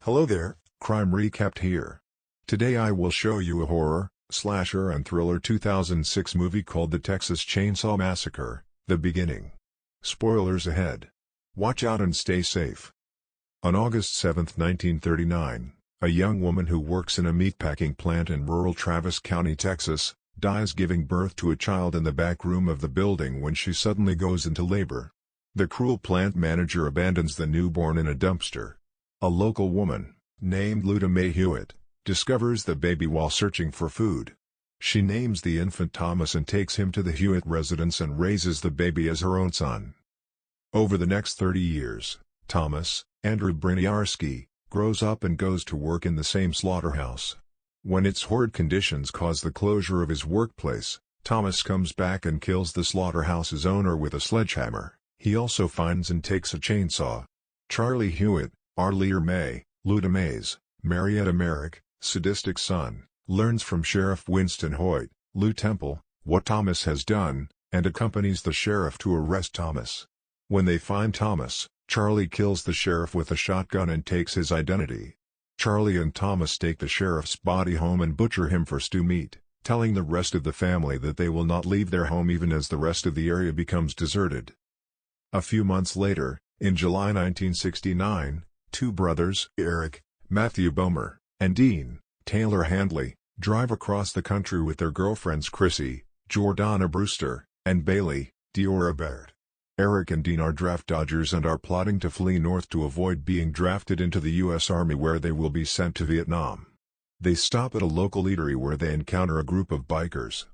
Hello there, Crime Recapped here. Today I will show you a horror, slasher and thriller 2006 movie called The Texas Chainsaw Massacre, The Beginning. Spoilers ahead. Watch out and stay safe. On August 7, 1939, a young woman who works in a meatpacking plant in rural Travis County, Texas, dies giving birth to a child in the back room of the building when she suddenly goes into labor. The cruel plant manager abandons the newborn in a dumpster. A local woman, named LUDA HEWITT, discovers the baby while searching for food. She names the infant Thomas and takes him to the HEWITT residence and raises the baby as her own son. Over the next 30 years, Thomas, Andrew Briniarski, grows up and goes to work in the same slaughterhouse. When its horrid conditions cause the closure of his workplace, Thomas comes back and kills the slaughterhouse's owner with a sledgehammer. He also finds and takes a chainsaw. Charlie HEWITT, Arleigh May, LUDA May's, Marietta Merrick, sadistic son, learns from Sheriff Winston Hoyt, Lou Temple, what Thomas has done, and accompanies the sheriff to arrest Thomas. When they find Thomas, Charlie kills the sheriff with a shotgun and takes his identity. Charlie and Thomas take the sheriff's body home and butcher him for stew meat, telling the rest of the family that they will not leave their home even as the rest of the area becomes deserted. A few months later, in July 1969, two brothers, Eric, Matthew Bomer, and Dean, Taylor Handley, drive across the country with their girlfriends Chrissy, Jordana Brewster, and Bailey, Diora Baird. Eric and Dean are draft dodgers and are plotting to flee north to avoid being drafted into the U.S. Army where they will be sent to Vietnam. They stop at a local eatery where they encounter a group of bikers.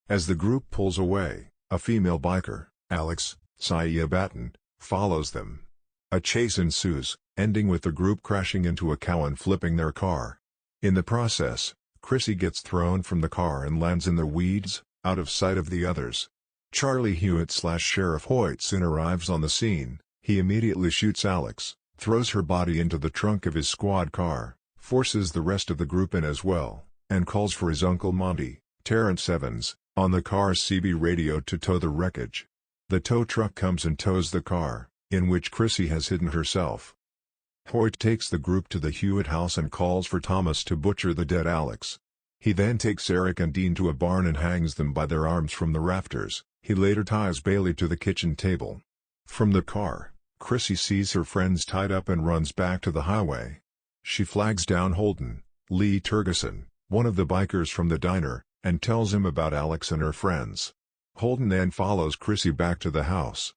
As the group pulls away, a female biker, Alex, Sia Batten, follows them. A chase ensues, ending with the group crashing into a cow and flipping their car. In the process, Chrissy gets thrown from the car and lands in the weeds, out of sight of the others. Charlie HEWITT/Sheriff Hoyt soon arrives on the scene. He immediately shoots Alex, throws her body into the trunk of his squad car, forces the rest of the group in as well, and calls for his uncle Monty, Terrence Evans, on the car's CB radio to tow the wreckage. The tow truck comes and tows the car, in which Chrissy has hidden herself. Hoyt takes the group to the HEWITT house and calls for Thomas to butcher the dead Alex. He then takes Eric and Dean to a barn and hangs them by their arms from the rafters. He later ties Bailey to the kitchen table. From the car, Chrissy sees her friends tied up and runs back to the highway. She flags down Holden, Lee Turgeson, one of the bikers from the diner, and tells him about Alex and her friends. Holden then follows Chrissy back to the house.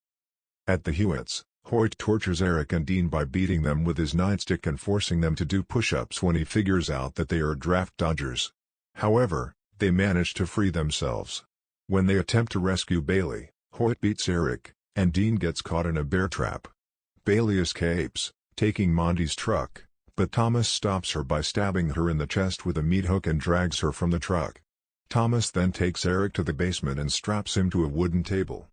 At the HEWITT's, Hoyt tortures Eric and Dean by beating them with his nightstick and forcing them to do push-ups when he figures out that they are draft dodgers. However, they manage to free themselves. When they attempt to rescue Bailey, Hoyt beats Eric, and Dean gets caught in a bear trap. Bailey escapes, taking Monty's truck, but Thomas stops her by stabbing her in the chest with a meat hook and drags her from the truck. Thomas then takes Eric to the basement and straps him to a wooden table.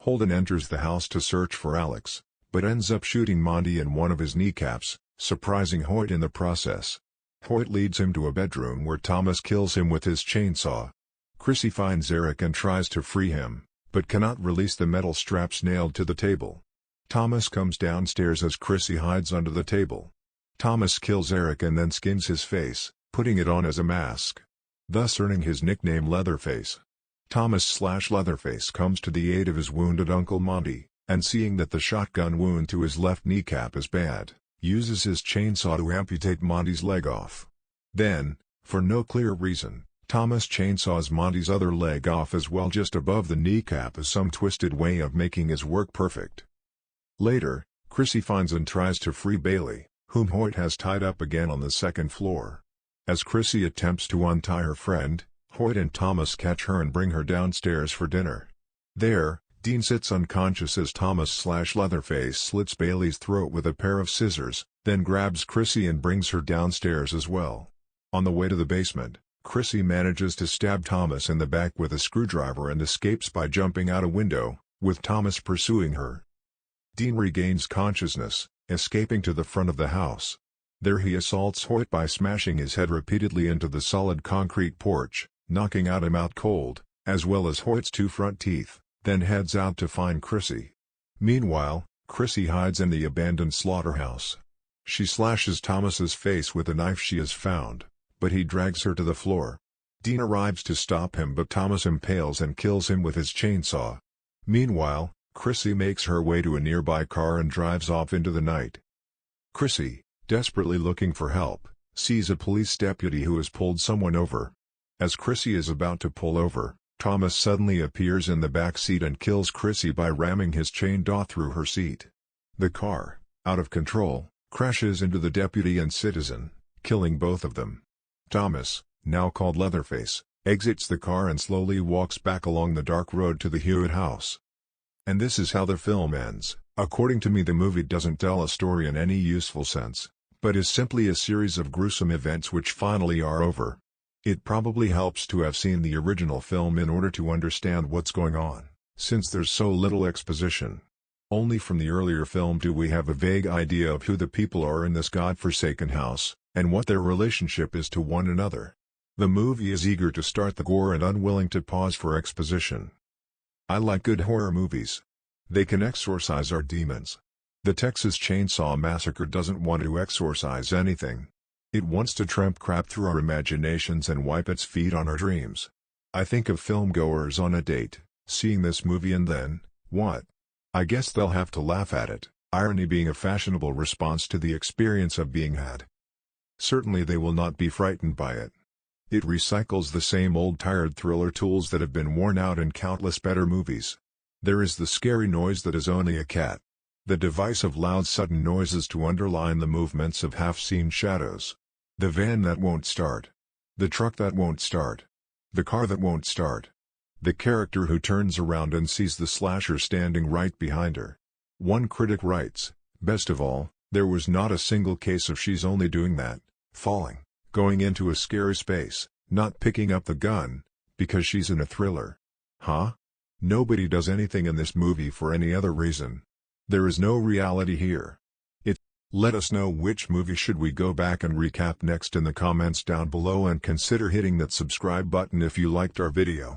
Holden enters the house to search for Alex, but ends up shooting Monty in one of his kneecaps, surprising Hoyt in the process. Hoyt leads him to a bedroom where Thomas kills him with his chainsaw. Chrissy finds Eric and tries to free him, but cannot release the metal straps nailed to the table. Thomas comes downstairs as Chrissy hides under the table. Thomas kills Eric and then skins his face, putting it on as a mask, thus earning his nickname Leatherface. Thomas/Leatherface comes to the aid of his wounded uncle Monty, and seeing that the shotgun wound to his left kneecap is bad, uses his chainsaw to amputate Monty's leg off. Then, for no clear reason, Thomas chainsaws Monty's other leg off as well just above the kneecap as some twisted way of making his work perfect. Later, Chrissy finds and tries to free Bailey, whom Hoyt has tied up again on the second floor. As Chrissy attempts to untie her friend, Hoyt and Thomas catch her and bring her downstairs for dinner. There, Dean sits unconscious as Thomas/Leatherface slits Bailey's throat with a pair of scissors, then grabs Chrissy and brings her downstairs as well. On the way to the basement, Chrissy manages to stab Thomas in the back with a screwdriver and escapes by jumping out a window, with Thomas pursuing her. Dean regains consciousness, escaping to the front of the house. There he assaults Hoyt by smashing his head repeatedly into the solid concrete porch, knocking him out cold, as well as Hoyt's two front teeth, then heads out to find Chrissy. Meanwhile, Chrissy hides in the abandoned slaughterhouse. She slashes Thomas's face with a knife she has found, but he drags her to the floor. Dean arrives to stop him, but Thomas impales and kills him with his chainsaw. Meanwhile, Chrissy makes her way to a nearby car and drives off into the night. Chrissy, desperately looking for help, sees a police deputy who has pulled someone over. As Chrissy is about to pull over, Thomas suddenly appears in the back seat and kills Chrissy by ramming his chainsaw through her seat. The car, out of control, crashes into the deputy and citizen, killing both of them. Thomas, now called Leatherface, exits the car and slowly walks back along the dark road to the HEWITT house. And this is how the film ends. According to me, the movie doesn't tell a story in any useful sense, but is simply a series of gruesome events which finally are over. It probably helps to have seen the original film in order to understand what's going on, since there's so little exposition. Only from the earlier film do we have a vague idea of who the people are in this godforsaken house, and what their relationship is to one another. The movie is eager to start the gore and unwilling to pause for exposition. I like good horror movies. They can exorcise our demons. The Texas Chainsaw Massacre doesn't want to exorcise anything. It wants to tramp crap through our imaginations and wipe its feet on our dreams. I think of filmgoers on a date, seeing this movie and then, what? I guess they'll have to laugh at it, irony being a fashionable response to the experience of being had. Certainly they will not be frightened by it. It recycles the same old tired thriller tools that have been worn out in countless better movies. There is the scary noise that is only a cat. The device of loud sudden noises to underline the movements of half-seen shadows. The van that won't start. The truck that won't start. The car that won't start. The character who turns around and sees the slasher standing right behind her. One critic writes, "Best of all, there was not a single case of she's only doing that, falling, going into a scary space, not picking up the gun, because she's in a thriller." Huh? Nobody does anything in this movie for any other reason. There is no reality here. Let us know which movie should we go back and recap next in the comments down below, and consider hitting that subscribe button if you liked our video.